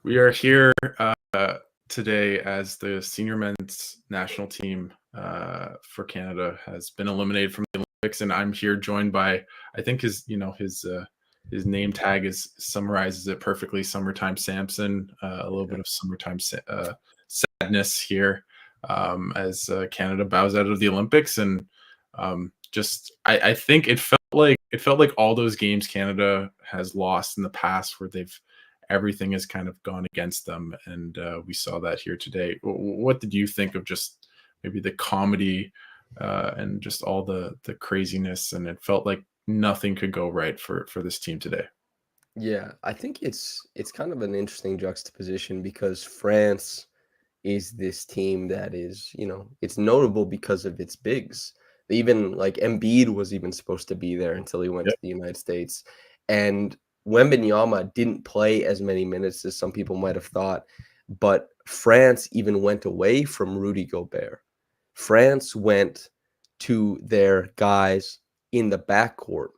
We are here today as the senior men's national team for Canada has been eliminated from the Olympics, and I'm here joined by, I think his name tag summarizes it perfectly. Summertime Samson, a little bit of summertime sadness here as Canada bows out of the Olympics, and I think it felt like all those games Canada has lost in the past where everything has kind of gone against them, and we saw that here today. What did you think of just maybe the comedy and just all the craziness? And it felt like nothing could go right for this team today. Yeah, I think it's kind of an interesting juxtaposition because France is this team that is, it's notable because of its bigs. Even like Embiid was even supposed to be there until he went Yep. to the United States. And Wembanyama didn't play as many minutes as some people might have thought, but France even went away from Rudy Gobert. France went to their guys in the backcourt,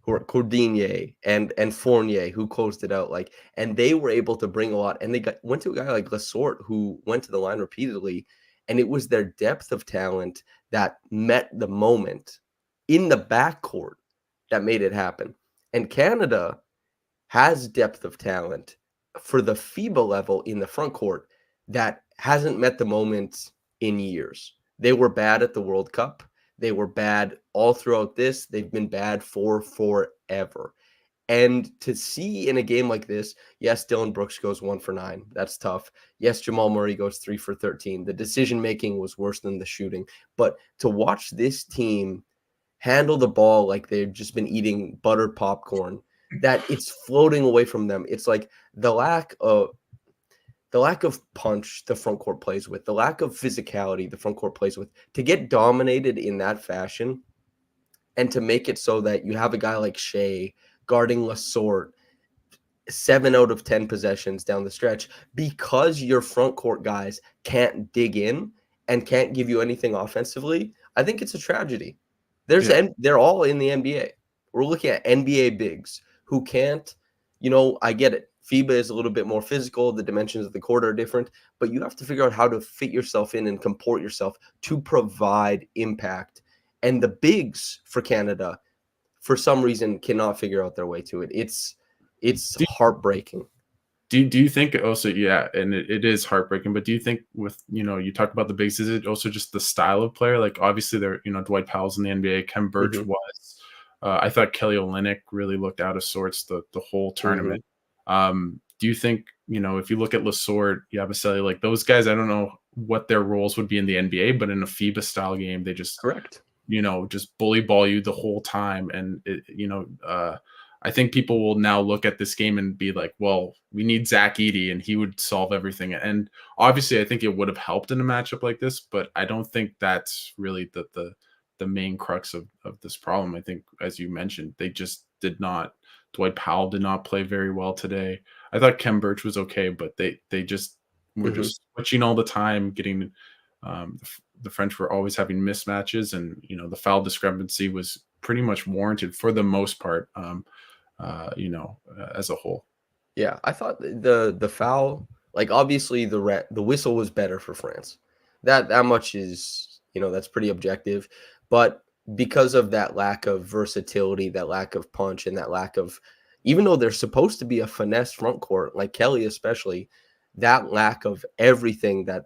Cordigny and Fournier, who closed it out, and they were able to bring a lot. And they went to a guy like Lesort, who went to the line repeatedly, and it was their depth of talent that met the moment in the backcourt that made it happen. And Canada has depth of talent for the FIBA level in the front court that hasn't met the moment in years. They were bad at the World Cup. They were bad all throughout this. They've been bad for forever. And to see in a game like this, yes, Dylan Brooks goes 1 for 9. That's tough. Yes, Jamal Murray goes 3 for 13. The decision-making was worse than the shooting. But to watch this team handle the ball like they've just been eating buttered popcorn, that it's floating away from them. It's like the lack of punch the front court plays with, the lack of physicality the front court plays with, to get dominated in that fashion and to make it so that you have a guy like Shea guarding Lesort 7 out of 10 possessions down the stretch because your front court guys can't dig in and can't give you anything offensively. I think it's a tragedy. They're all in the NBA. We're looking at NBA bigs who can't, I get it. FIBA is a little bit more physical. The dimensions of the court are different, but you have to figure out how to fit yourself in and comport yourself to provide impact. And the bigs for Canada, for some reason, cannot figure out their way to it. It's heartbreaking. Do you think also, yeah, and it is heartbreaking, but do you think with, you talk about the bigs, is it also just the style of player? Like obviously they're, Dwight Powell's in the NBA, Kem Birch was, I thought Kelly Olynyk really looked out of sorts the whole tournament. Do you think, if you look at Lesort, Yabusele, like those guys, I don't know what their roles would be in the NBA, but in a FIBA style game, they just, just bully ball you the whole time. And, I think people will now look at this game and be like, well, we need Zach Edey and he would solve everything. And obviously I think it would have helped in a matchup like this, but I don't think that's really the main crux of this problem. I think, as you mentioned, they just did not. Dwight Powell did not play very well today. I thought Kem Birch was okay, but they just were just switching all the time, getting the French were always having mismatches, and the foul discrepancy was pretty much warranted for the most part. As a whole. Yeah, I thought the foul, like obviously the whistle was better for France. That much is, that's pretty objective. But because of that lack of versatility, that lack of punch, and that lack of, even though they're supposed to be a finesse front court, like Kelly especially, that lack of everything that,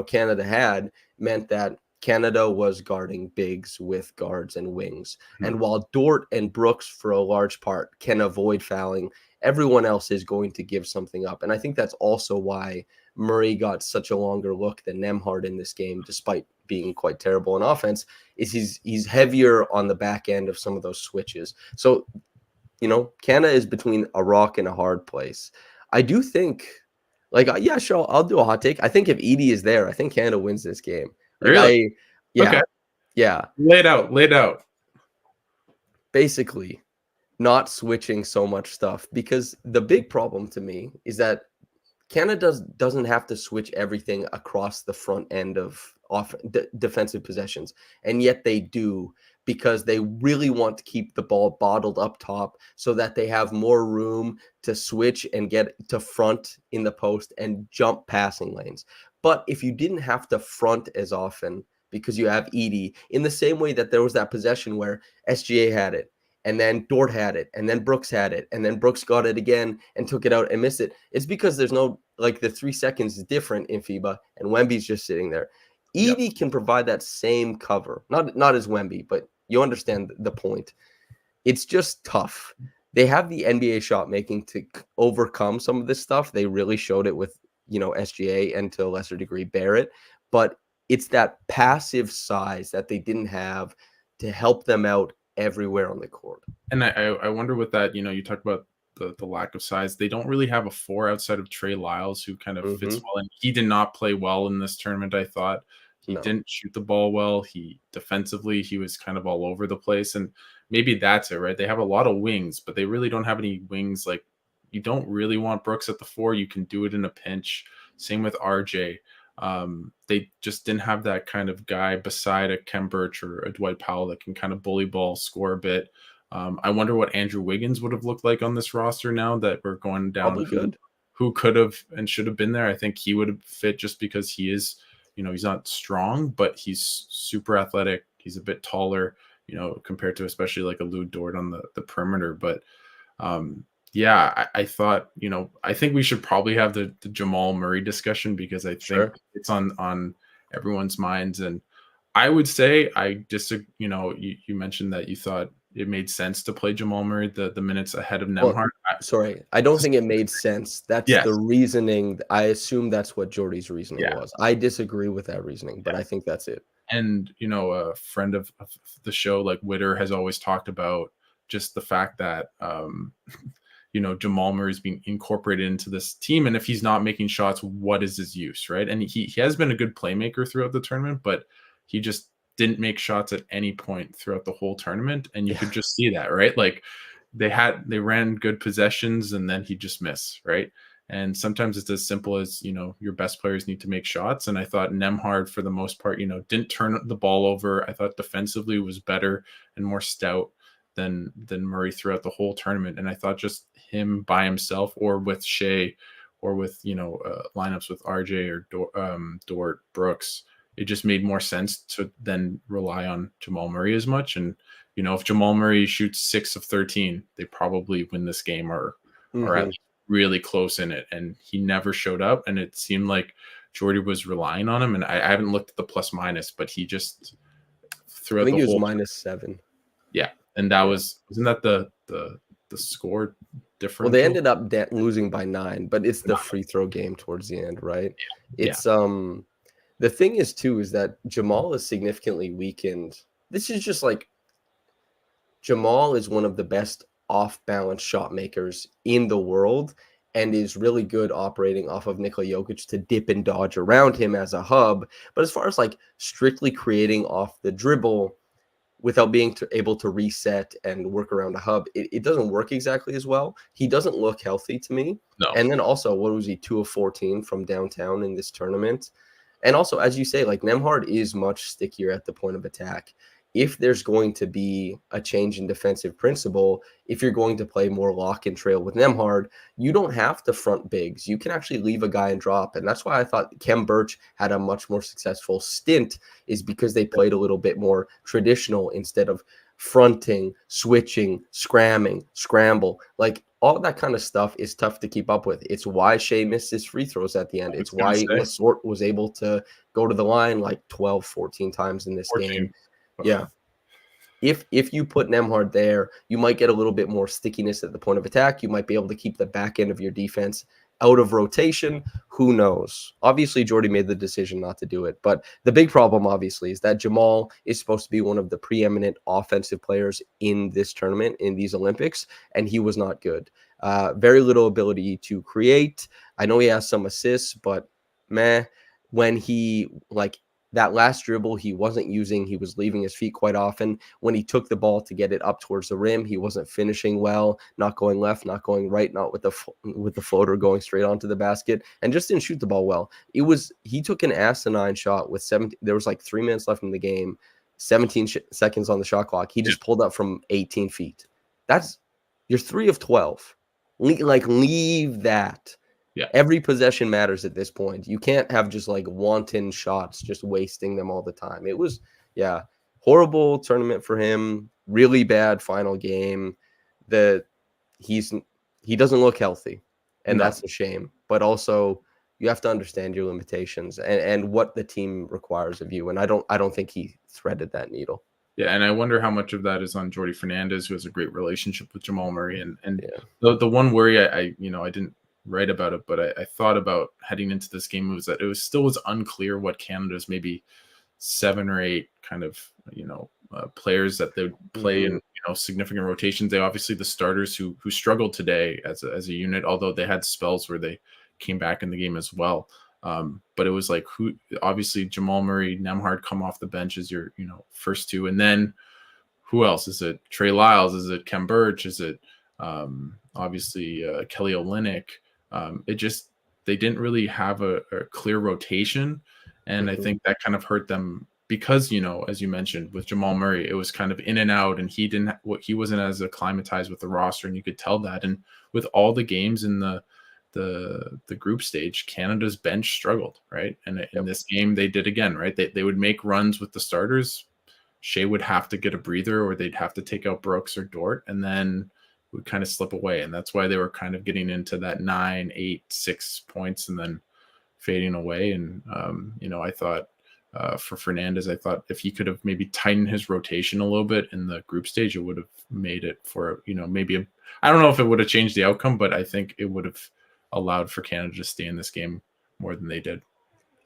Canada had meant that Canada was guarding bigs with guards and wings. And while Dort and Brooks, for a large part, can avoid fouling, everyone else is going to give something up. And I think that's also why Murray got such a longer look than Nembhard in this game, despite being quite terrible in offense, is he's heavier on the back end of some of those switches. So, Canada is between a rock and a hard place. I do think, yeah, sure, I'll do a hot take. I think if Edey is there, I think Canada wins this game. Really? Yeah. Lay it out. Basically, not switching so much stuff, because the big problem to me is that Canada doesn't have to switch everything across the front end of defensive possessions, and yet they do, because they really want to keep the ball bottled up top so that they have more room to switch and get to front in the post and jump passing lanes. But if you didn't have to front as often because you have Edey, in the same way that there was that possession where SGA had it, and then Dort had it, and then Brooks had it, and then Brooks got it again and took it out and missed it. It's because there's no, like, the 3 seconds is different in FIBA, and Wemby's just sitting there. Yep. Edey can provide that same cover, not as Wemby, but you understand the point. It's just tough. They have the NBA shot making to overcome some of this stuff. They really showed it with, SGA and to a lesser degree Barrett, but it's that passive size that they didn't have to help them out everywhere on the court. And I wonder with that, you talk about the lack of size. They don't really have a 4 outside of Trey Lyles who kind of fits well. And he did not play well in this tournament, I thought. He didn't shoot the ball well. Defensively, he was kind of all over the place. And maybe that's it, right? They have a lot of wings, but they really don't have any wings. Like, you don't really want Brooks at the 4. You can do it in a pinch. Same with RJ. They just didn't have that kind of guy beside a Kem Birch or a Dwight Powell that can kind of bully ball, score a bit. I wonder what Andrew Wiggins would have looked like on this roster now that we're going down. Probably good. Who could have and should have been there. I think he would have fit just because he is, he's not strong, but he's super athletic. He's a bit taller, compared to especially like a Lou Dort on the perimeter. But I thought, I think we should probably have the Jamal Murray discussion because I think it's on everyone's minds. And I would say I disagree. You mentioned that you thought it made sense to play Jamal Murray the minutes ahead of Nembhard. I don't think it made sense. That's the reasoning. I assume that's what Jordy's reasoning was. I disagree with that reasoning, but I think that's it. And, a friend of the show, like Witter, has always talked about just the fact that, Jamal Murray is being incorporated into this team. And if he's not making shots, what is his use, right? And he has been a good playmaker throughout the tournament, but he just didn't make shots at any point throughout the whole tournament. And you could just see that, right? Like they ran good possessions and then he just missed, right? And sometimes it's as simple as, your best players need to make shots. And I thought Nembhard, for the most part, didn't turn the ball over. I thought defensively was better and more stout than Murray throughout the whole tournament. And I thought just him by himself or with Shea or with, lineups with RJ or Dort, Brooks, it just made more sense to then rely on Jamal Murray as much. And, if Jamal Murray shoots 6 of 13, they probably win this game or at least really close in it. And he never showed up. And it seemed like Jordy was relying on him. And I haven't looked at the plus minus, but he just throughout the whole. I think he was -7. Yeah. And that wasn't that the score difference? Well, they ended up losing by 9, but it's the free throw game towards the end, right? It's the thing is too is that Jamal is significantly weakened. This is just like Jamal is one of the best off-balance shot makers in the world and is really good operating off of Nikola Jokic to dip and dodge around him as a hub. But as far as like strictly creating off the dribble without being able to reset and work around a hub, it doesn't work exactly as well. He doesn't look healthy to me. No. And then also, what was he, 2 of 14 from downtown in this tournament? And also, as you say, like Nembhard is much stickier at the point of attack. If there's going to be a change in defensive principle, if you're going to play more lock and trail with Nembhard, you don't have to front bigs. You can actually leave a guy and drop. And that's why I thought Kem Birch had a much more successful stint, is because they played a little bit more traditional instead of fronting, switching, scramble. Like all that kind of stuff is tough to keep up with. It's why Shea missed his free throws at the end. It's why Lessort was able to go to the line like 12, 14 times in this game. Yeah. If you put Nembhard there, you might get a little bit more stickiness at the point of attack. You might be able to keep the back end of your defense out of rotation. Who knows? Obviously, Jordy made the decision not to do it. But the big problem, obviously, is that Jamal is supposed to be one of the preeminent offensive players in this tournament, in these Olympics, and he was not good. Very little ability to create. I know he has some assists, but when he, that last dribble he wasn't using. He was leaving his feet quite often. When he took the ball to get it up towards the rim, he wasn't finishing well, not going left, not going right, not with the floater going straight onto the basket, and just didn't shoot the ball well. He took an asinine shot with 17. There was like 3 minutes left in the game. 17 seconds on the shot clock. He just pulled up from 18 feet. You're 3 of 12. Leave that. Yeah. Every possession matters at this point. You can't have just like wanton shots, just wasting them all the time. It was, horrible tournament for him. Really bad final game. He doesn't look healthy, and that's a shame. But also, you have to understand your limitations and what the team requires of you. And I don't think he threaded that needle. Yeah, and I wonder how much of that is on Jordy Fernandez, who has a great relationship with Jamal Murray. And the one worry I didn't write about it, but I thought about heading into this game was that it was unclear what Canada's maybe 7 or 8 kind of players that they would play in significant rotations. They obviously the starters who struggled today as a unit, although they had spells where they came back in the game as well. But it was like obviously Jamal Murray, Nembhard come off the bench as your first two, and then who else? Is it Trey Lyles? Is it Kem Birch? Is it obviously Kelly Olynyk? They didn't really have a clear rotation, and I think that kind of hurt them because as you mentioned with Jamal Murray, it was kind of in and out, and he wasn't as acclimatized with the roster, and you could tell that. And with all the games in the group stage, Canada's bench struggled, right? And in this game, they did again, right? They would make runs with the starters. Shea would have to get a breather, or they'd have to take out Brooks or Dort, and then would kind of slip away. And that's why they were kind of getting into that 9, 8, 6 points and then fading away. And, I thought for Fernandez, I thought if he could have maybe tightened his rotation a little bit in the group stage, it would have made it for, maybe I don't know if it would have changed the outcome, but I think it would have allowed for Canada to stay in this game more than they did.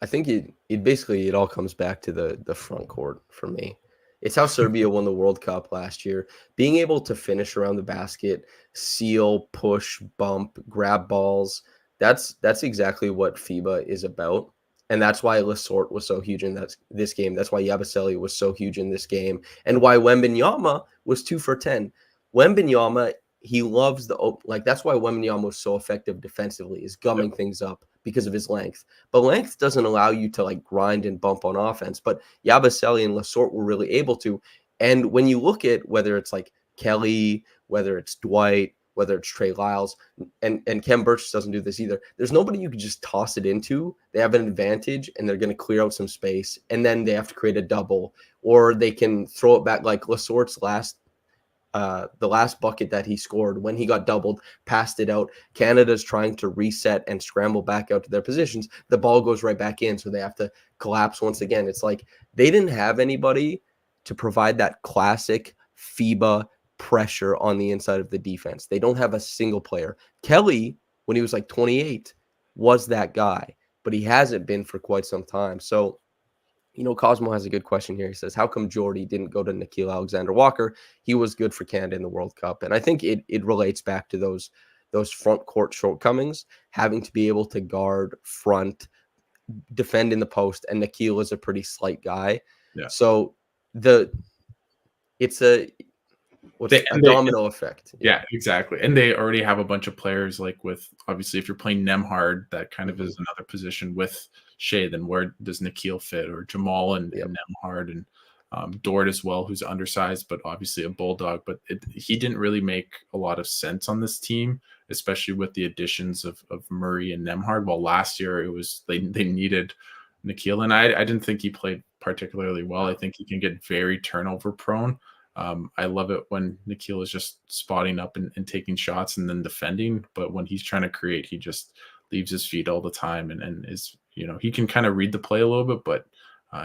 I think it all comes back to the front court for me. It's how Serbia won the World Cup last year. Being able to finish around the basket, seal, push, bump, grab balls. That's exactly what FIBA is about. And that's why Lesort was so huge in this game. That's why Yabusele was so huge in this game. And why Wembanyama was 2 for 10. Wembanyama, he loves that's why Wembanyama was so effective defensively, is gumming things up because of his length. But length doesn't allow you to grind and bump on offense. But Yabusele and Lesort were really able to. And when you look at whether it's Kelly, whether it's Dwight, whether it's Trey Lyles, and Kem Birch doesn't do this either. There's nobody you can just toss it into. They have an advantage, and they're going to clear out some space, and then they have to create a double, or they can throw it back like Lesort's the last bucket that he scored when he got doubled, passed it out. Canada's trying to reset and scramble back out to their positions. The ball goes right back in, so they have to collapse once again. It's like they didn't have anybody to provide that classic FIBA pressure on the inside of the defense. They don't have a single player. Kelly, when he was 28, was that guy, but he hasn't been for quite some time. So, Cosmo has a good question here. He says, how come Jordy didn't go to Nickeil Alexander-Walker? He was good for Canada in the World Cup. And I think it relates back to those front court shortcomings, having to be able to guard front, defend in the post, and Nickeil is a pretty slight guy. Yeah. So it's a domino effect. Yeah, exactly. And they already have a bunch of players with, obviously, if you're playing Nembhard, that kind of is another position with Shea, then where does Nickeil fit, or Jamal and Nembhard and Dort as well, who's undersized, but obviously a bulldog. But he didn't really make a lot of sense on this team, especially with the additions of Murray and Nembhard. While last year they needed Nickeil, and I didn't think he played particularly well. I think he can get very turnover prone. I love it when Nickeil is just spotting up and taking shots and then defending. But when he's trying to create, he just leaves his feet all the time and is, he can kind of read the play a little bit, but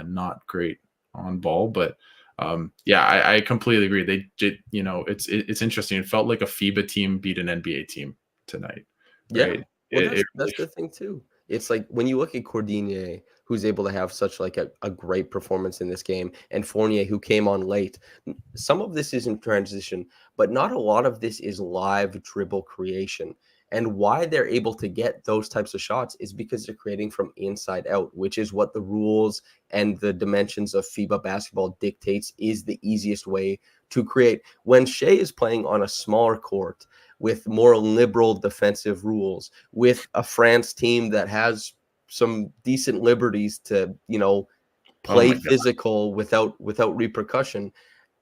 not great on ball. But I completely agree. They did, it's interesting. It felt like a FIBA team beat an NBA team tonight. Right? Yeah, well, that's the thing too. It's like when you look at Cordinier, who's able to have such a great performance in this game, and Fournier, who came on late. Some of this is in transition, but not a lot of this is live dribble creation. And why they're able to get those types of shots is because they're creating from inside out, which is what the rules and the dimensions of FIBA basketball dictates is the easiest way to create. When Shea is playing on a smaller court with more liberal defensive rules, with a France team that has some decent liberties to, Oh play my god. physical without repercussion.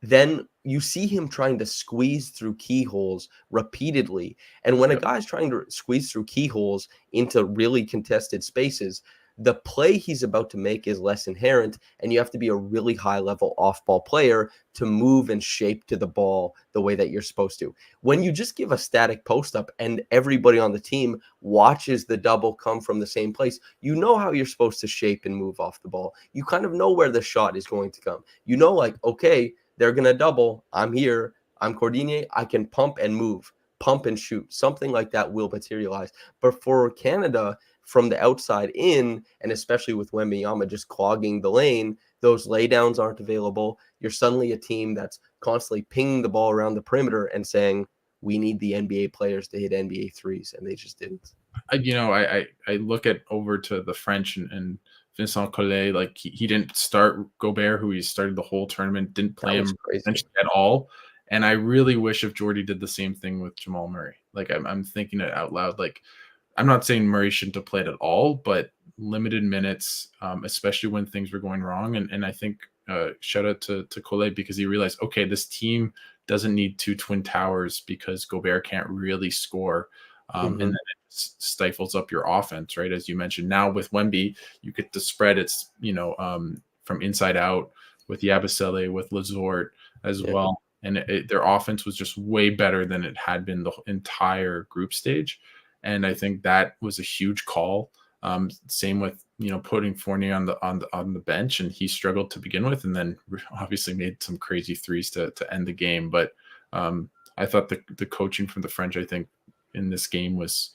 Then you see him trying to squeeze through keyholes repeatedly. And when a Yep. guy's trying to squeeze through keyholes into really contested spaces, the play he's about to make is less inherent, and you have to be a really high level off ball player to move and shape to the ball the way that you're supposed to. When you just give a static post up and everybody on the team watches the double come from the same place, you know how you're supposed to shape and move off the ball. You kind of know where the shot is going to come. You know, like, okay, they're going to double. I'm here. I'm Cordier. I can pump and move, pump and shoot. Something like that will materialize. But for Canada, from the outside in, and especially with Wembanyama just clogging the lane, those laydowns aren't available. You're suddenly a team that's constantly pinging the ball around the perimeter and saying, we need the NBA players to hit NBA threes, and they just didn't. I look at over to the French and Vincent Collet, like he didn't start Gobert, who he started the whole tournament, didn't play That was him crazy. essentially at all. And I really wish if Jordy did the same thing with Jamal Murray. Like I'm thinking it out loud. Like I'm not saying Murray shouldn't have played at all, but limited minutes, especially when things were going wrong. And I think shout out to Collet because he realized, okay, this team doesn't need two twin towers because Gobert can't really score. And then it stifles up your offense, right? As you mentioned, now with Wemby, you get the spread. It's from inside out with Yabusele, with Lazort as Yeah. well, and their offense was just way better than it had been the entire group stage, and I think that was a huge call. Same with putting Fournier on the bench, and he struggled to begin with, and then obviously made some crazy threes to end the game. But I thought the coaching from the French, I think, in this game was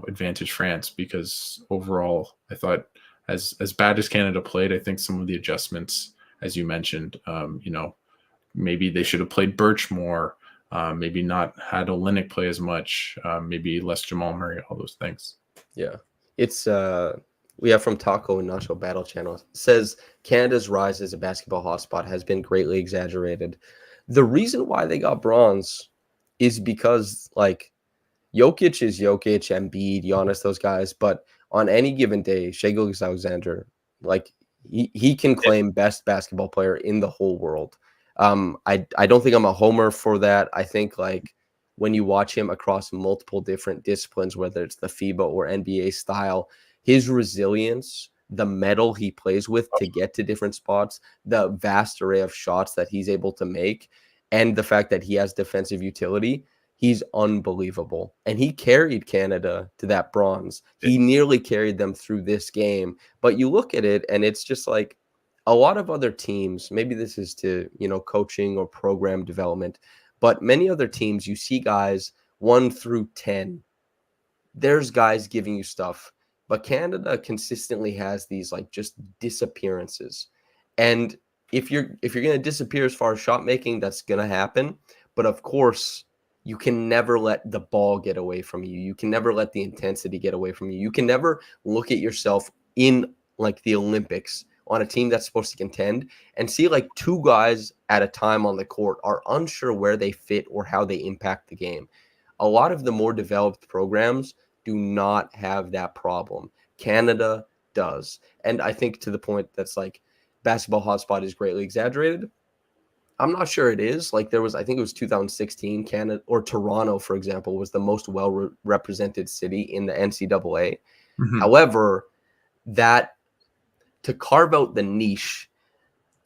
advantage France, because overall I thought as bad as Canada played, I think some of the adjustments, as you mentioned, maybe they should have played Birch more, maybe not had Olynyk play as much, maybe less Jamal Murray, all those things. Yeah. It's we have from Taco and Nacho Battle Channel says Canada's rise as a basketball hotspot has been greatly exaggerated. The reason why they got bronze is because like Jokic is Jokic, Embiid, Giannis, those guys, but on any given day, Shai Gilgeous-Alexander, like he can claim best basketball player in the whole world. I don't think I'm a homer for that. I think like when you watch him across multiple different disciplines, whether it's the FIBA or NBA style, his resilience, the metal he plays with to get to different spots, the vast array of shots that he's able to make, and the fact that he has defensive utility, he's unbelievable. And he carried Canada to that bronze. He nearly carried them through this game. But you look at it and it's just like a lot of other teams, maybe this is to, coaching or program development, but many other teams, you see guys 1 through 10. There's guys giving you stuff, but Canada consistently has these like just disappearances. And if you're going to disappear as far as shot making, that's going to happen. But of course, you can never let the ball get away from you. You can never let the intensity get away from you. You can never look at yourself in like the Olympics on a team that's supposed to contend and see like two guys at a time on the court are unsure where they fit or how they impact the game. A lot of the more developed programs do not have that problem. Canada does. And I think to the point that's like basketball hotspot is greatly exaggerated. I'm not sure it is. Like I think it was 2016, Canada or Toronto, for example, was the most well-represented city in the NCAA. Mm-hmm. However, that to carve out the niche,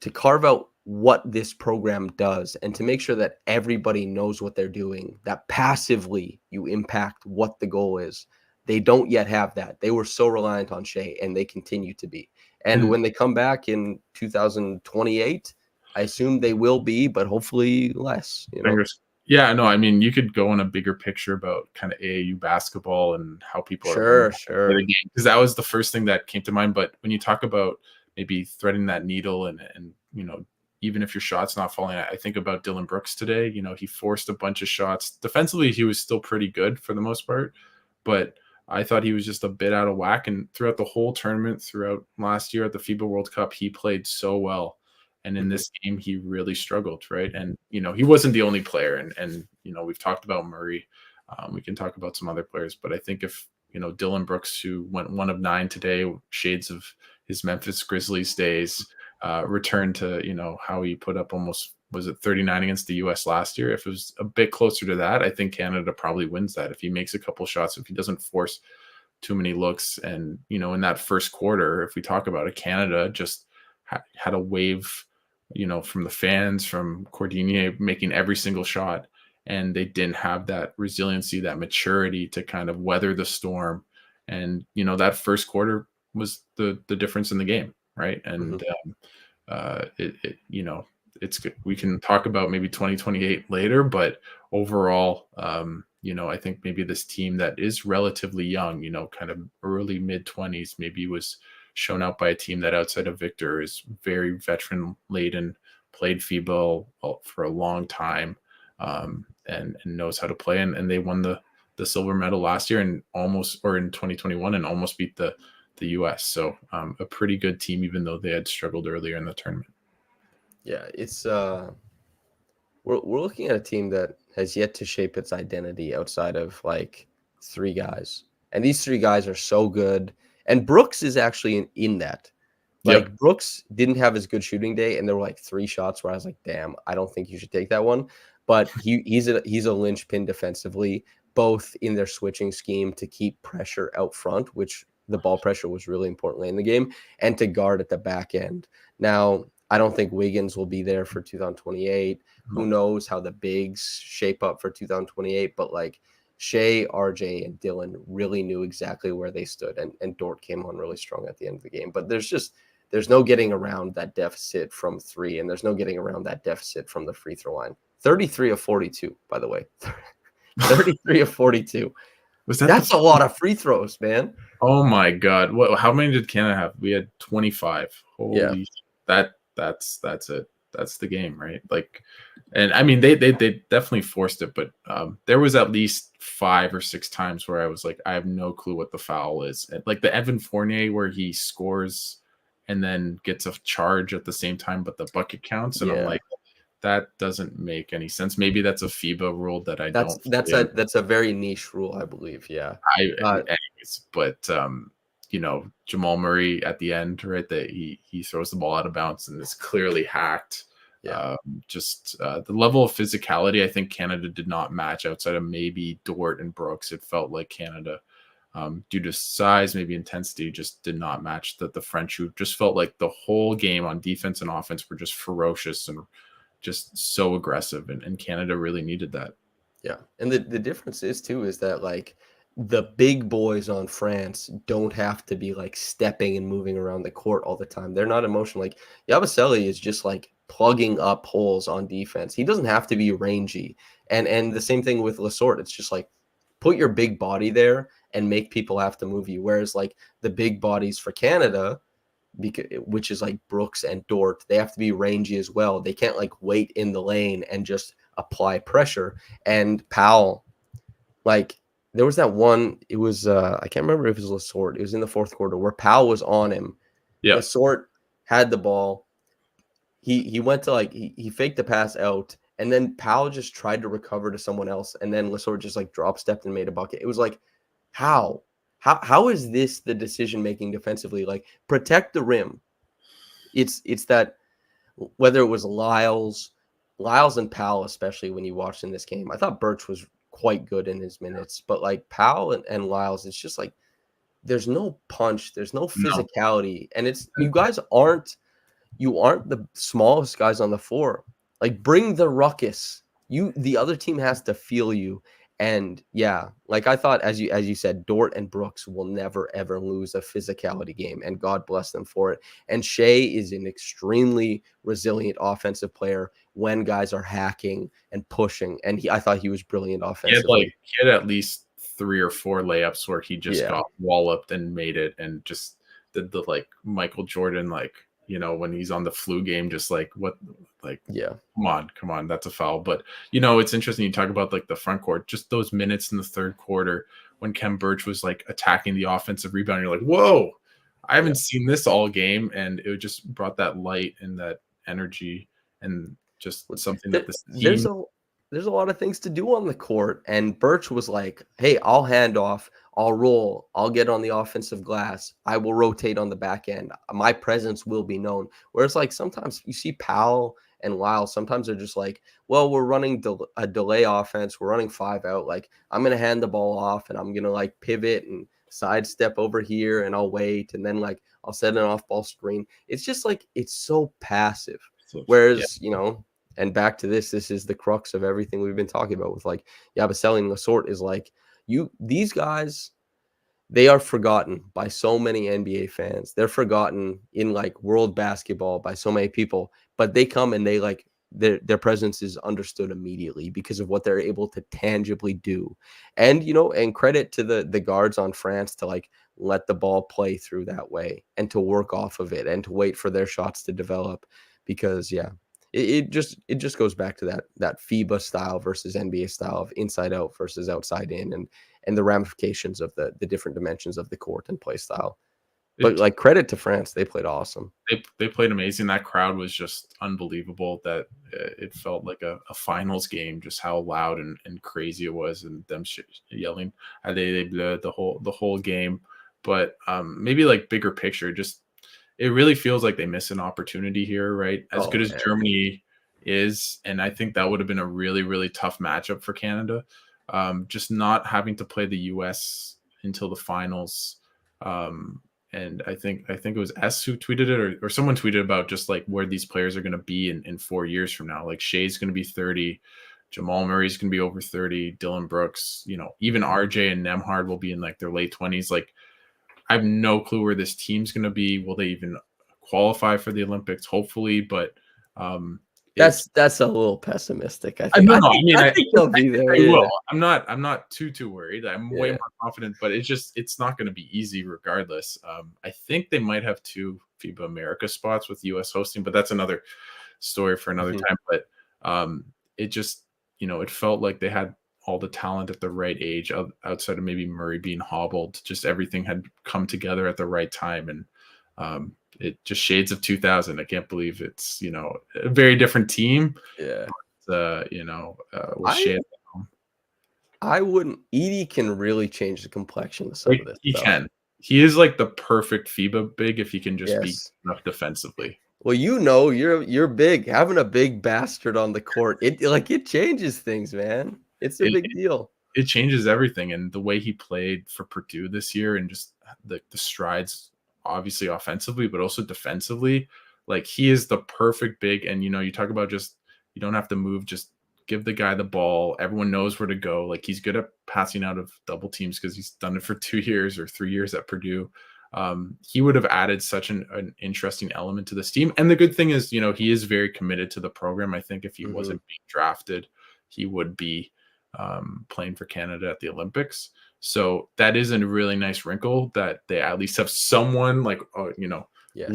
to carve out what this program does, and to make sure that everybody knows what they're doing, that passively you impact what the goal is. They don't yet have that. They were so reliant on Shai, and they continue to be. And when they come back in 2028, I assume they will be, but hopefully less. Fingers. Yeah, no, I mean, you could go in a bigger picture about kind of AAU basketball and how people are learning Sure. the game, because that was the first thing that came to mind. But when you talk about maybe threading that needle and even if your shot's not falling, I think about Dylan Brooks today. He forced a bunch of shots. Defensively, he was still pretty good for the most part, but I thought he was just a bit out of whack. And throughout the whole tournament, throughout last year at the FIBA World Cup, he played so well. And in this game, he really struggled, right? And, he wasn't the only player. And we've talked about Murray. We can talk about some other players. But I think if, Dylan Brooks, who went 1 of 9 today, shades of his Memphis Grizzlies days, return to, how he put up almost, was it 39 against the US last year? If it was a bit closer to that, I think Canada probably wins that. If he makes a couple shots, if he doesn't force too many looks. And, in that first quarter, if we talk about it, Canada just had a wave, from the fans, from Cordinier making every single shot. And they didn't have that resiliency, that maturity to kind of weather the storm. And, that first quarter was the difference in the game. Right. And, it's good. We can talk about maybe 2028 later, but overall, I think maybe this team that is relatively young, kind of early mid-20s, maybe was shown out by a team that outside of Victor is very veteran laden, played FIBA for a long time, and knows how to play. And they won the silver medal last year and in 2021 and almost beat the US. So a pretty good team, even though they had struggled earlier in the tournament. Yeah, it's we're looking at a team that has yet to shape its identity outside of like three guys. And these three guys are so good. And Brooks is actually in that. Like Brooks didn't have his good shooting day, and there were like 3 shots where I was like, damn, I don't think you should take that one. But he's a linchpin defensively, both in their switching scheme to keep pressure out front, which the ball pressure was really important in the game, and to guard at the back end. Now, I don't think Wiggins will be there for 2028. Who knows how the bigs shape up for 2028? But like Shea, RJ, and Dylan really knew exactly where they stood, and Dort came on really strong at the end of the game. But there's no getting around that deficit from 3, and there's no getting around that deficit from the free throw line. 33 of 42, by the way. 33 of 42. That's a lot of free throws, man. Oh my God. How many did Canada have? We had 25. Holy that's it. That's the game, right? Like, and I mean, they definitely forced it, but there was at least 5 or 6 times where I was like, I have no clue what the foul is. Like the Evan Fournier where he scores and then gets a charge at the same time, but the bucket counts. And I'm like, that doesn't make any sense. Maybe that's a FIBA rule that that's a very niche rule, I believe. Yeah. Anyways, but Jamal Murray at the end, right? That he throws the ball out of bounds and is clearly hacked. The level of physicality, I think Canada did not match outside of maybe Dort and Brooks. It felt like Canada, due to size, maybe intensity, just did not match the French, who just felt like the whole game on defense and offense were just ferocious and just so aggressive. And Canada really needed that. Yeah. And the difference is that like the big boys on France don't have to be like stepping and moving around the court all the time. They're not emotional. Like Yabusele is just like plugging up holes on defense. He doesn't have to be rangy. And the same thing with Lesort. It's just like put your big body there and make people have to move you. Whereas like the big bodies for Canada, which is like Brooks and Dort, they have to be rangy as well. They can't like wait in the lane and just apply pressure. And Powell, like there was that one, it was I can't remember if it was Lesort. It was in the 4th quarter where Powell was on him. Yeah. Lesort had the ball. He went to like he faked the pass out, and then Powell just tried to recover to someone else, and then Lesort just like drop stepped and made a bucket. It was like, how is this the decision making defensively? Like protect the rim. It's that whether it was Lyles and Powell, especially when you watched in this game. I thought Birch was quite good in his minutes, but like Powell and Lyles, it's just like there's no punch, there's no physicality, and it's you guys aren't the smallest guys on the floor. Like bring the ruckus. The other team has to feel you. And yeah, like I thought, as you said, Dort and Brooks will never ever lose a physicality game, and God bless them for it. And Shea is an extremely resilient offensive player when guys are hacking and pushing. And I thought he was brilliant offensively. He had at least 3 or 4 layups where he just got walloped and made it, and just did the like Michael Jordan, like, when he's on the flu game, just like come on, that's a foul. But it's interesting you talk about like the front court, just those minutes in the 3rd quarter when Kem Birch was like attacking the offensive rebound. You're like, whoa, I haven't seen this all game, and it just brought that light and that energy and just something that this team there's a lot of things to do on the court. And Birch was like, hey, I'll hand off, I'll roll, I'll get on the offensive glass, I will rotate on the back end. My presence will be known. Whereas like sometimes you see Powell and Lyle, sometimes they're just like, well, we're running a delay offense, we're running 5 out. Like I'm gonna hand the ball off and I'm gonna like pivot and sidestep over here and I'll wait and then like I'll set an off ball screen. It's just like it's so passive. So, yeah, Whereas, and back to this is the crux of everything we've been talking about with like Yabusele and Lasort is like these guys, they are forgotten by so many NBA fans. They're forgotten in like world basketball by so many people, but they come and they like their presence is understood immediately because of what they're able to tangibly do. And and credit to the guards on France to like let the ball play through that way and to work off of it and to wait for their shots to develop because it just goes back to that FIBA style versus NBA style of inside out versus outside in and the ramifications of the different dimensions of the court and play style. But it like credit to France, they played awesome. they played amazing. That crowd was just unbelievable. That it felt like a finals game, just how loud and crazy it was, and them yelling "Allez les bleus" the whole game. But maybe like bigger picture, just it really feels like they miss an opportunity here, right? As Oh good as man. Germany is, and I think that would have been a really, really tough matchup for Canada. Just not having to play the US until the finals. And I think it was S who tweeted it or someone tweeted about just like where these players are going to be in 4 years from now. Like Shea's going to be 30, Jamal Murray's going to be over 30, Dylan Brooks, even RJ and Nemhard will be in like their late 20s. Like I have no clue where this team's going to be. Will they even qualify for the Olympics? Hopefully, but it's That's a little pessimistic. I I think. no, I no. I think mean, I I think they'll be there. they Yeah. will. I'm not too worried. I'm way Yeah. more confident, but it's not going to be easy regardless. I think they might have 2 FIBA America spots with US hosting, but that's another story for another Mhm. time. But it just it felt like they had all the talent at the right age outside of maybe Murray being hobbled. Just everything had come together at the right time, and it just shades of 2000. I can't believe it's a very different team Yeah. with I Shea. I wouldn't. Edey can really change the complexion of some of this He stuff. can. He is like the perfect FIBA big if he can just be Yes. enough defensively. Well, you're big. Having a big bastard on the court, it changes things, man. It's a It, big deal. it changes everything, and the way he played for Purdue this year, and just the strides, obviously offensively, but also defensively. Like he is the perfect big, and you talk about just you don't have to move, just give the guy the ball. Everyone knows where to go. Like he's good at passing out of double teams because he's done it for 2 years or 3 years at Purdue. He would have added such an interesting element to this team. And the good thing is, he is very committed to the program. I think if he Mhm. wasn't being drafted, he would be playing for Canada at the Olympics. So that is a really nice wrinkle that they at least have someone like, Yes.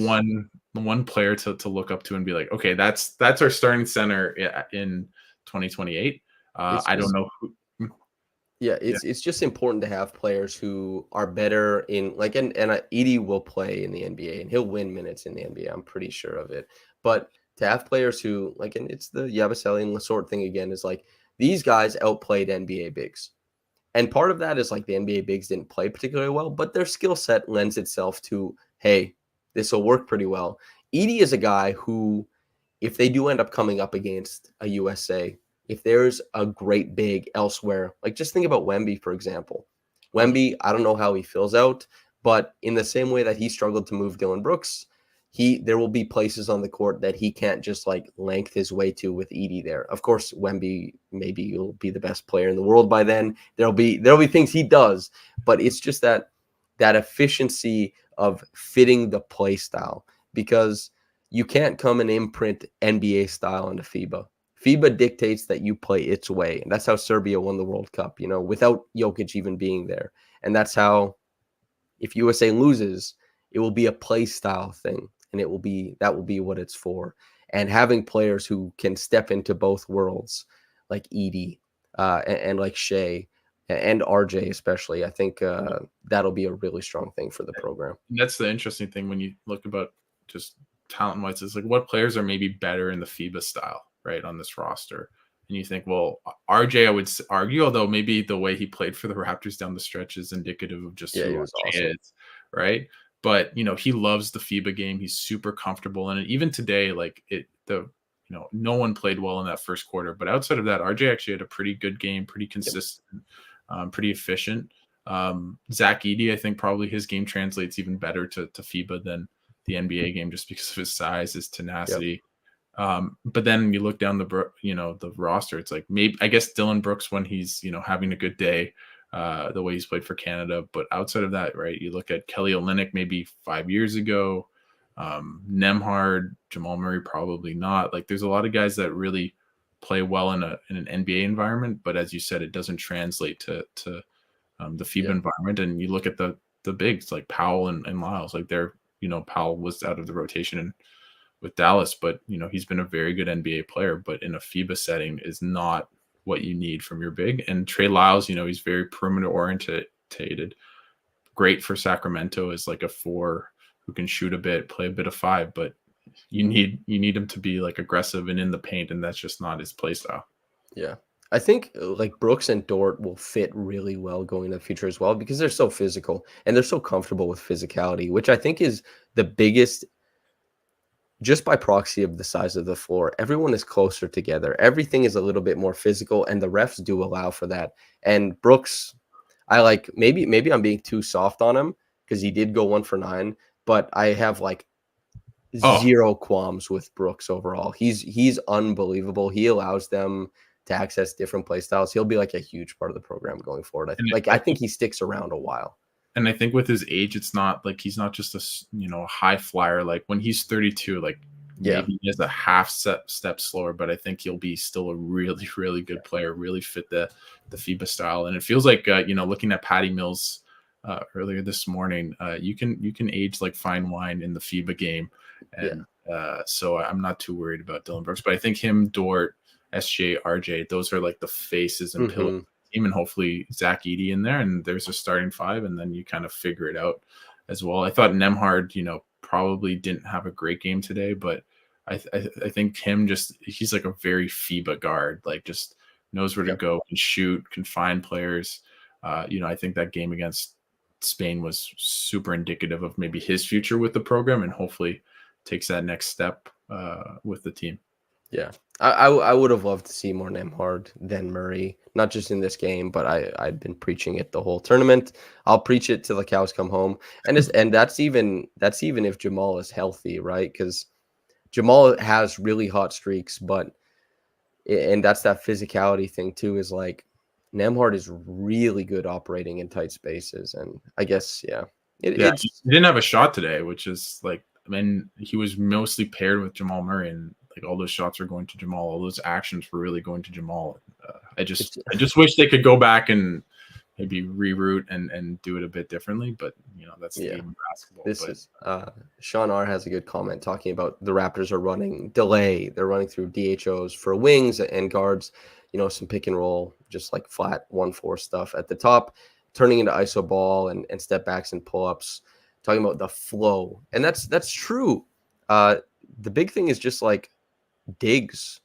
one player to look up to and be like, okay, that's our starting center in 2028. It's I don't just know who. Yeah, Yeah, it's just important to have players who are better in like and Edey will play in the NBA and he'll win minutes in the NBA. I'm pretty sure of it. But to have players who like and it's the Yabusele and Lasort thing again is like these guys outplayed NBA bigs. And part of that is like the NBA bigs didn't play particularly well, but their skill set lends itself to, hey, this will work pretty well. Edey is a guy who, if they do end up coming up against a USA, if there's a great big elsewhere, like just think about Wemby, for example. Wemby, I don't know how he fills out, but in the same way that he struggled to move Dylan Brooks, there will be places on the court that he can't just like length his way to with Edey there. Of course, Wemby maybe will be the best player in the world by then. There'll be things he does, but it's just that efficiency of fitting the play style because you can't come and imprint NBA style into FIBA. FIBA dictates that you play its way, and that's how Serbia won the World Cup. Without Jokic even being there, and that's how if USA loses, it will be a play style thing, and that will be what it's for. And having players who can step into both worlds, like Edey and like Shea and RJ especially, I think that'll be a really strong thing for the program. and that's the interesting thing when you look about just talent wise. Is like what players are maybe better in the FIBA style, right, on this roster. and you think, well, RJ, I would argue, although maybe the way he played for the Raptors down the stretch is indicative of just Yeah, who he was RJ awesome. is, right? But he loves the FIBA game. He's super comfortable in it. Even today, like no one played well in that first quarter, but outside of that, RJ actually had a pretty good game, pretty Yep. consistent, pretty efficient. Zach Edey, I think probably his game translates even better to FIBA than the NBA game just because of his size, his Yep. tenacity. But then you look down the roster, it's like maybe I guess Dylan Brooks when he's having a good day, the way he's played for Canada. But outside of that, right, you look at Kelly Olynyk maybe 5 years ago, Nemhard, Jamal Murray probably not. Like there's a lot of guys that really play well in an NBA environment, but as you said, it doesn't translate to the FIBA Yeah. environment. And you look at the bigs like Powell and Lyles, like Powell was out of the rotation and with Dallas, but he's been a very good NBA player, but in a FIBA setting is not what you need from your big. And Trey Lyles, he's very perimeter orientated, great for Sacramento as like a 4 who can shoot a bit, play a bit of 5, but you need him to be like aggressive and in the paint, and that's just not his play style. Yeah. I think like Brooks and Dort will fit really well going into the future as well because they're so physical and they're so comfortable with physicality, which I think is the biggest just by proxy of the size of the floor. Everyone is closer together. Everything is a little bit more physical, and the refs do allow for that. And Brooks, I like maybe I'm being too soft on him because he did go 1 for 9, but I have like Oh, zero qualms with Brooks overall. He's unbelievable. He allows them to access different play styles. He'll be like a huge part of the program going forward. and I I think think he sticks around a while. and I think with his age, it's not like he's not just a high flyer. Like when he's 32, like Yeah. maybe he has a half step slower, but I think he'll be still a really really good player, really fit the FIBA style. And it feels like looking at Patty Mills earlier this morning, you can age like fine wine in the FIBA game, Yeah. and so I'm not too worried about Dylan Brooks. But I think him, Dort, SJ, RJ, those are like the faces and pillars Mhm. team, and hopefully Zach Edey in there, and there's a starting 5, and then you kind of figure it out as well. I thought Nemhard, probably didn't have a great game today, but I think he's like a very FIBA guard, like just knows where to Yep. go, can shoot, can find players. I think that game against Spain was super indicative of maybe his future with the program, and hopefully takes that next step with the team. Yeah. I would have loved to see more Nemhard than Murray, not just in this game, but I've been preaching it the whole tournament. I'll preach it till the cows come home. And that's even if Jamal is healthy, right? Because Jamal has really hot streaks, but and that's that physicality thing too, is like Nemhard is really good operating in tight spaces. And I guess, yeah, Yeah, he it's didn't have a shot today, which is like, I mean, he was mostly paired with Jamal Murray, and like all those shots were going to Jamal. All those actions were really going to Jamal. I it's just, I just wish they could go back and maybe reroute and do it a bit differently. But that's the yeah. game of basketball. This But is Sean R has a good comment talking about the Raptors are running delay. They're running through DHOs for wings and guards, some pick and roll, just like flat 1-4 stuff at the top, turning into iso ball and step backs and pull ups. Talking about the flow, and that's true. The big thing is just like digs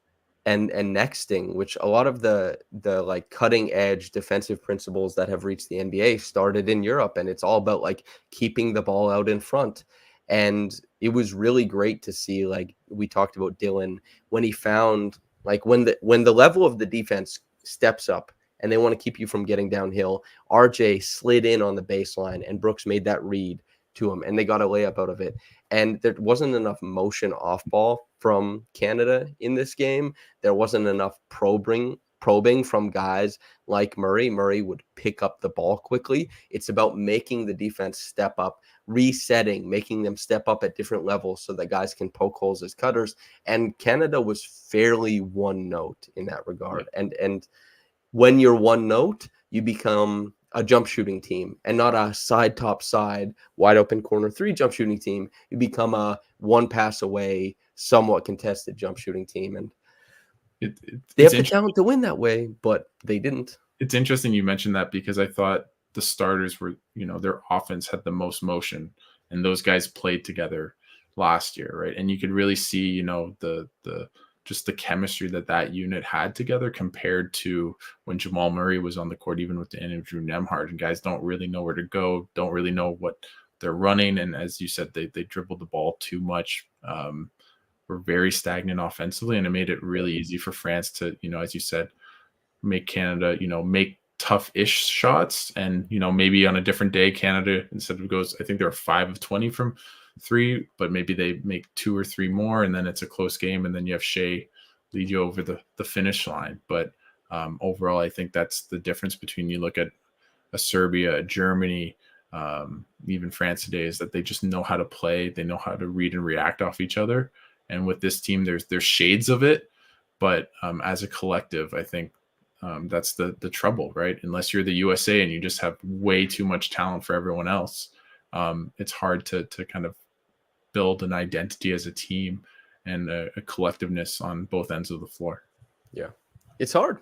and nexting, which a lot of the like cutting edge defensive principles that have reached the NBA started in Europe, and it's all about like keeping the ball out in front. And it was really great to see, like we talked about Dylan, when he found like when the level of the defense steps up and they want to keep you from getting downhill, RJ slid in on the baseline and Brooks made that read to him and they got a layup out of it. And there wasn't enough motion off ball from Canada in this game. There wasn't enough probing from guys like Murray. Murray would pick up the ball quickly. It's about making the defense step up, resetting, making them step up at different levels so that guys can poke holes as cutters. And Canada was fairly one note in that regard. And when you're one note, you become a jump shooting team and not a side top side wide open corner 3 jump shooting team. You become a one pass away, somewhat contested jump shooting team. And they it's have the interesting. talent to win that way, but they didn't. It's interesting you mentioned that because I thought the starters were, their offense had the most motion, and those guys played together last year, right? And you could really see, the just the chemistry that unit had together compared to when Jamal Murray was on the court, even with Andrew Nemhard, and guys don't really know where to go, don't really know what they're running. And as you said, they dribbled the ball too much. Were very stagnant offensively, and it made it really easy for France to, as you said, make Canada, make tough-ish shots. And, maybe on a different day, Canada, instead of goes, I think they were 5 of 20 from 3, but maybe they make 2 or 3 more, and then it's a close game, and then you have Shea lead you over the finish line. But overall, I think that's the difference between, you look at a Serbia, a Germany, even France today, is that they just know how to play. They know how to read and react off each other. And with this team, there's shades of it, but as a collective, I think that's the trouble, right? Unless you're the USA and you just have way too much talent for everyone else, it's hard to kind of build an identity as a team and a collectiveness on both ends of the floor. Yeah, it's hard.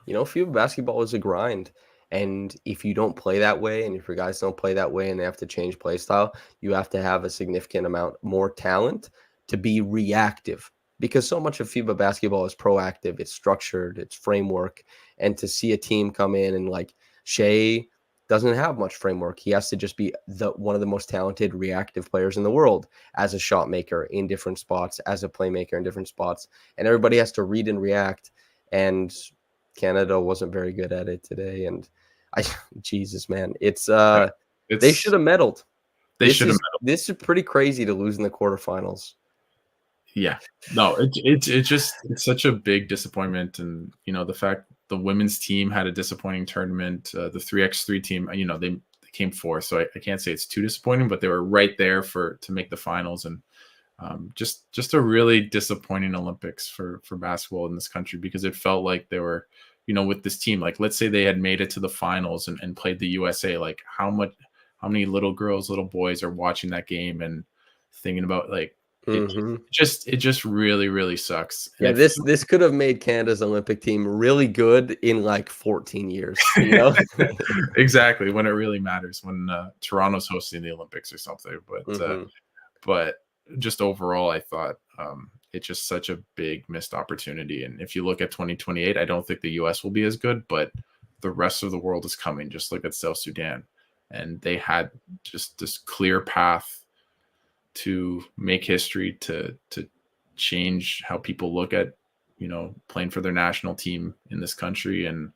FIBA basketball is a grind. And if you don't play that way, and if your guys don't play that way and they have to change play style, you have to have a significant amount more talent to be reactive, because so much of FIBA basketball is proactive. It's structured, it's framework. And to see a team come in and like Shea doesn't have much framework. He has to just be one of the most talented reactive players in the world as a shot maker in different spots, as a playmaker in different spots. And everybody has to read and react. And Canada wasn't very good at it today. And Jesus, man, it's they should have medaled. They should have medaled. This is pretty crazy to lose in the quarterfinals. Yeah, no, it's such a big disappointment. And, the fact the women's team had a disappointing tournament, the 3x3 team, they came fourth. So I can't say it's too disappointing, but they were right there to make the finals. And just a really disappointing Olympics for basketball in this country, because it felt like they were, with this team, like, let's say they had made it to the finals and played the USA, like how many little girls, little boys are watching that game and thinking about, like, it just really, really sucks. And yeah, this could have made Canada's Olympic team really good in like 14 years, Exactly, when it really matters, when Toronto's hosting the Olympics or something. But just overall, I thought it's just such a big missed opportunity. And if you look at 2028, I don't think the US will be as good, but the rest of the world is coming. Just look at South Sudan, and they had just this clear path to make history, to change how people look at, playing for their national team in this country. And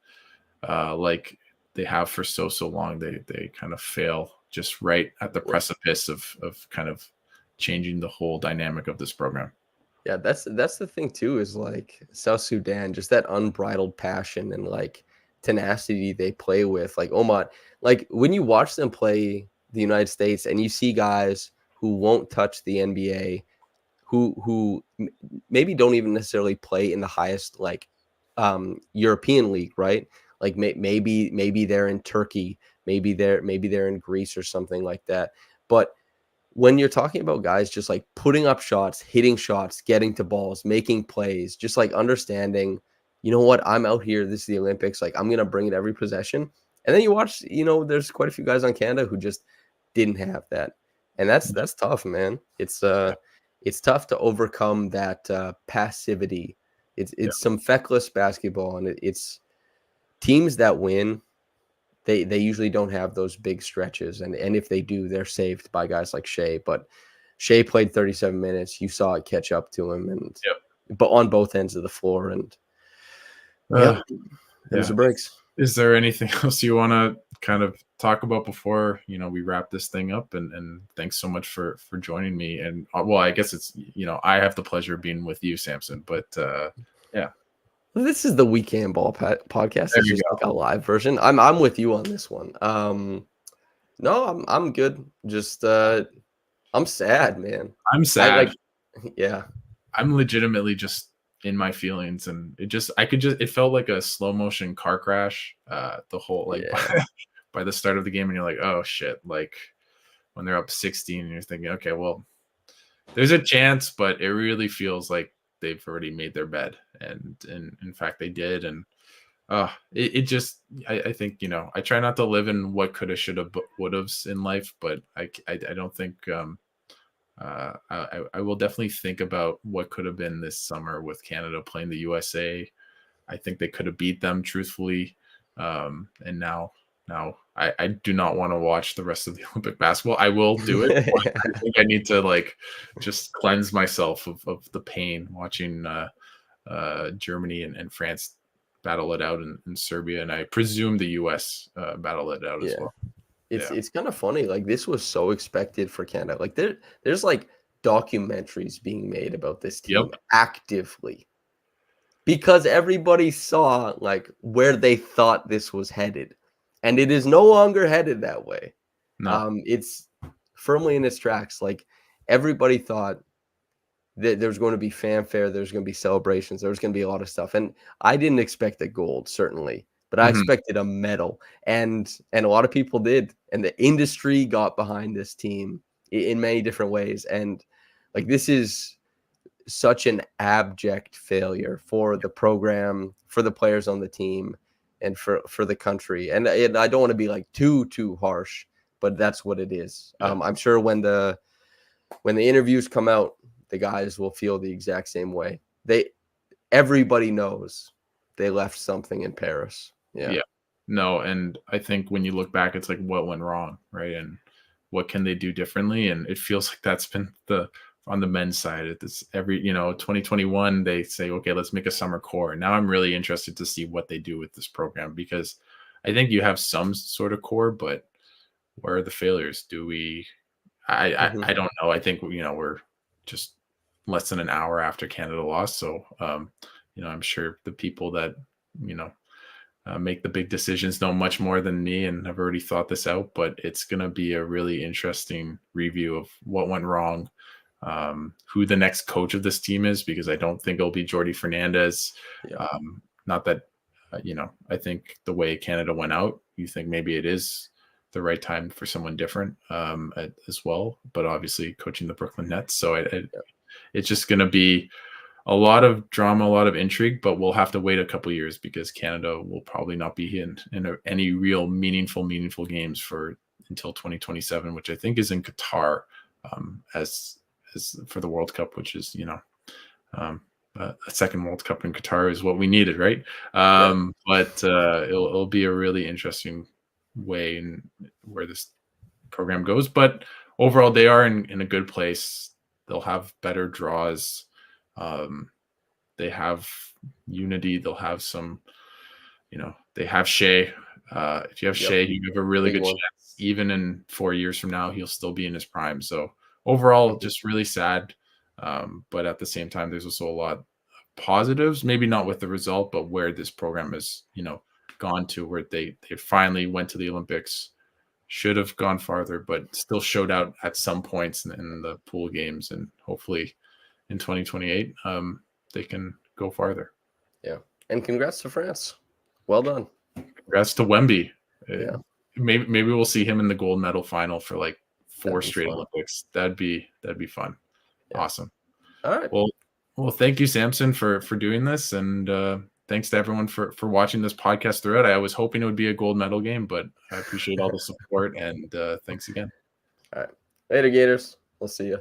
like they have for so long, they kind of fail just right at the precipice of kind of changing the whole dynamic of this program. Yeah, that's the thing too, is like South Sudan, just that unbridled passion and like tenacity they play with. Like Omar, like when you watch them play the United States and you see guys who won't touch the NBA, who maybe don't even necessarily play in the highest like European league, right? Like maybe they're in Turkey, maybe they're in Greece or something like that. But when you're talking about guys just like putting up shots, hitting shots, getting to balls, making plays, just like understanding, what, I'm out here, this is the Olympics, like I'm gonna bring it every possession. And then you watch, there's quite a few guys on Canada who just didn't have that. And that's tough, man. It's tough to overcome that passivity. It's some feckless basketball, and it's teams that win. They usually don't have those big stretches, and if they do, they're saved by guys like Shea. But Shea played 37 minutes. You saw it catch up to him, and but on both ends of the floor, and there's the breaks. Is there anything else you want to kind of talk about before we wrap this thing up? And thanks so much for joining me. And well, I guess it's I have the pleasure of being with you, Samson. But this is the Weekend Ball podcast. It's just like a live version. I'm with you on this one. No, I'm good. Just I'm sad, man. I'm sad. I'm legitimately just in my feelings, and it felt like a slow motion car crash the whole by the start of the game, and you're like, oh shit, like when they're up 16 and you're thinking, okay, well, there's a chance, but it really feels like they've already made their bed, and in fact they did. And I think I try not to live in what coulda, shoulda, would haves in life, but I don't think I will definitely think about what could have been this summer with Canada playing the USA. I think they could have beat them, truthfully. And now I do not want to watch the rest of the Olympic basketball. I will do it. I think I need to like just cleanse myself of the pain watching Germany and France battle it out in Serbia, and I presume the US battle it out as Yeah. well. It's kind of funny. Like this was so expected for Canada. Like there's like documentaries being made about this team Yep. actively because everybody saw like where they thought this was headed, and it is no longer headed that way. No. It's firmly in its tracks. Like everybody thought that there's going to be fanfare, there's going to be celebrations, there's going to be a lot of stuff, and I didn't expect a gold, certainly, but I Mhm. expected a medal, and a lot of people did, and the industry got behind this team in many different ways, and like this is such an abject failure for the program, for the players on the team, and for the country. And I don't want to be like too harsh, but that's what it is. Yeah. I'm sure when the interviews come out, the guys will feel the exact same way. Everybody knows they left something in Paris. Yeah. Yeah. No, and I think when you look back, it's like what went wrong, right? And what can they do differently? And it feels like that's been the on the men's side. It's every 2021 they say, okay, let's make a summer core. Now I'm really interested to see what they do with this program because I think you have some sort of core, but where are the failures? Do we? Mhm. I don't know. I think we're just less than an hour after Canada lost, so I'm sure the people that you know make the big decisions know much more than me and have already thought this out. But it's going to be a really interesting review of what went wrong, who the next coach of this team is, because I don't think it'll be Jordi Fernandez. Yeah. Not that, I think the way Canada went out, you think maybe it is the right time for someone different as well. But obviously coaching the Brooklyn Nets. So Yeah. it's just going to be a lot of drama, a lot of intrigue, but we'll have to wait a couple years because Canada will probably not be in any real meaningful games for until 2027, which I think is in Qatar, as for the World Cup, which is um, a second World Cup in Qatar is what we needed, right? Yeah. But it'll be a really interesting way in where this program goes. But overall, they are in a good place. They'll have better draws. They have unity. They'll have some, they have Shea. If you have Yep. Shea, you have a really Big good one. chance. Even in 4 years from now, he'll still be in his prime. So overall, Mhm. just really sad. But at the same time, there's also a lot of positives, maybe not with the result, but where this program has, gone to, where they finally went to the Olympics, should have gone farther, but still showed out at some points in the pool games, and hopefully in 2028, they can go farther. Yeah. And congrats to France. Well done. Congrats to Wemby. Yeah. Maybe we'll see him in the gold medal final for like That'd 4 be straight fun. Olympics. That'd be fun. Yeah. Awesome. All right. Well, thank you, Samson, for doing this, and thanks to everyone for watching this podcast throughout. I was hoping it would be a gold medal game, but I appreciate all the support, and thanks again. All right. Later, Gators. We'll see you.